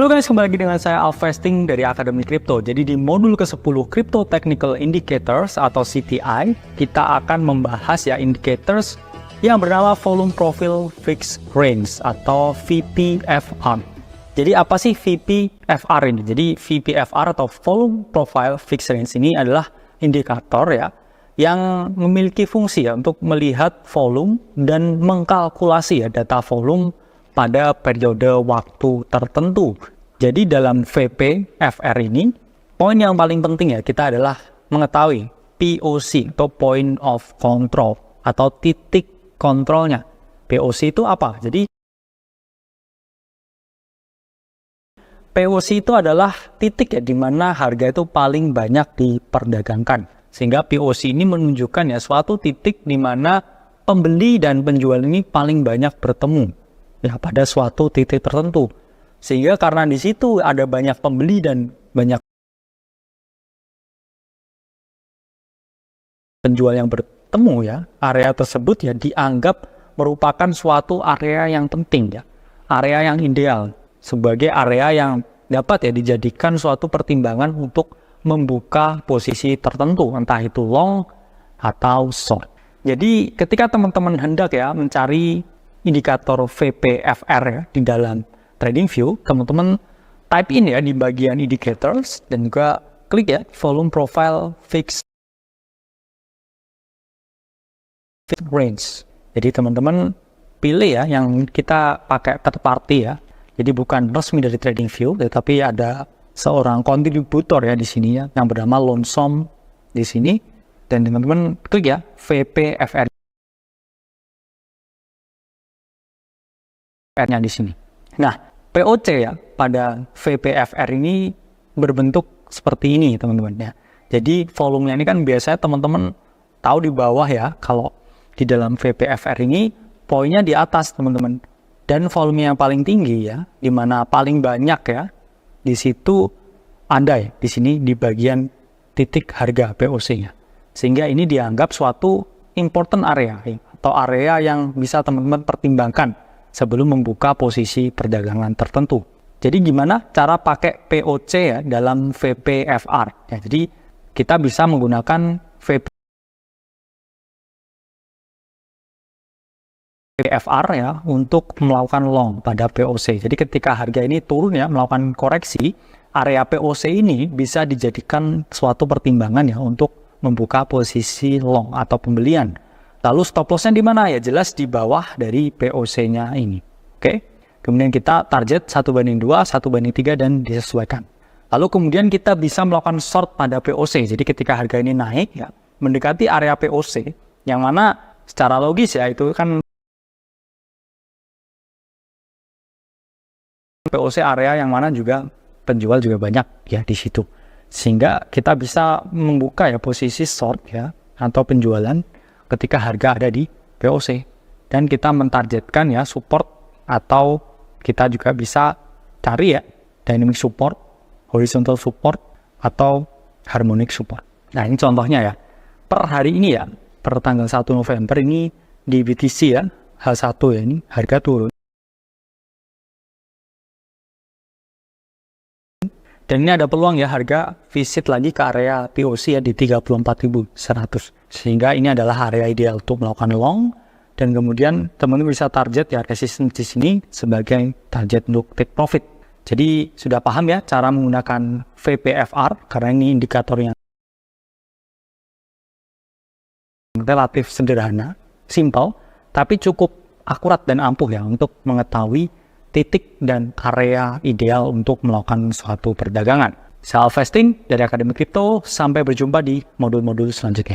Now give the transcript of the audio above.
Halo guys, kembali lagi dengan saya Alvesting dari Akademi Kripto. Jadi di modul ke-10 Crypto Technical Indicators atau CTI, kita akan membahas ya indicators yang bernama Volume Profile Fixed Range atau VPFR. Jadi apa sih VPFR ini? Jadi VPFR atau Volume Profile Fixed Range ini adalah indikator ya yang memiliki fungsi ya untuk melihat volume dan mengkalkulasi ya data volume pada periode waktu tertentu. Jadi dalam VPFR ini, poin yang paling penting ya kita adalah mengetahui POC atau Point of Control atau titik kontrolnya. POC itu apa? Jadi POC itu adalah titik ya di mana harga itu paling banyak diperdagangkan. Sehingga POC ini menunjukkan ya suatu titik di mana pembeli dan penjual ini paling banyak bertemu ya pada suatu titik tertentu. Sehingga karena di situ ada banyak pembeli dan banyak penjual yang bertemu ya, area tersebut ya dianggap merupakan suatu area yang penting ya, area yang ideal sebagai area yang dapat ya dijadikan suatu pertimbangan untuk membuka posisi tertentu, entah itu long atau short. Jadi ketika teman-teman hendak ya mencari indikator VPFR ya di dalam TradingView, teman-teman type in ya di bagian indicators dan juga klik ya volume profile fixed range. Jadi teman-teman pilih ya yang kita pakai third party ya. Jadi bukan resmi dari TradingView, tetapi ada seorang kontributor ya di sini ya yang bernama Lonesome di sini, dan teman-teman klik ya VPFR-nya di sini. Nah, POC ya pada VPFR ini berbentuk seperti ini teman-teman ya. Jadi volumenya ini kan biasanya teman-teman tahu di bawah ya, kalau di dalam VPFR ini poinnya di atas teman-teman. Dan volume yang paling tinggi ya, di mana paling banyak ya, di situ ada ya, di sini di bagian titik harga POC-nya. Sehingga ini dianggap suatu important area ya, atau area yang bisa teman-teman pertimbangkan sebelum membuka posisi perdagangan tertentu. Jadi gimana cara pakai POC ya dalam VPFR? Ya, jadi kita bisa menggunakan VPFR ya untuk melakukan long pada POC. Jadi ketika harga ini turun ya melakukan koreksi, area POC ini bisa dijadikan suatu pertimbangan ya untuk membuka posisi long atau pembelian. Lalu stop loss-nya di mana ya? Jelas di bawah dari POC-nya ini. Oke. Kemudian kita target 1/2, 1/3 dan disesuaikan. Lalu kemudian kita bisa melakukan short pada POC. Jadi ketika harga ini naik ya mendekati area POC yang mana secara logis ya itu kan POC area yang mana juga penjual juga banyak ya di situ. Sehingga kita bisa membuka ya posisi short ya atau penjualan ketika harga ada di POC. Dan kita mentargetkan ya support, atau kita juga bisa cari ya dynamic support, horizontal support, atau harmonic support. Nah ini contohnya ya. Per hari ini ya, per tanggal 1 November ini di BTC ya, H1 ya, ini harga turun. Dan ini ada peluang ya harga visit lagi ke area POC ya di 34.100. Sehingga ini adalah area ideal untuk melakukan long, dan kemudian teman-teman bisa target ya resistance di sini sebagai target untuk take profit. Jadi sudah paham ya cara menggunakan VPFR karena ini indikator yang relatif sederhana, simple, tapi cukup akurat dan ampuh ya untuk mengetahui titik dan area ideal untuk melakukan suatu perdagangan. Saya Alvesting dari Akademi Kripto, sampai berjumpa di modul-modul selanjutnya.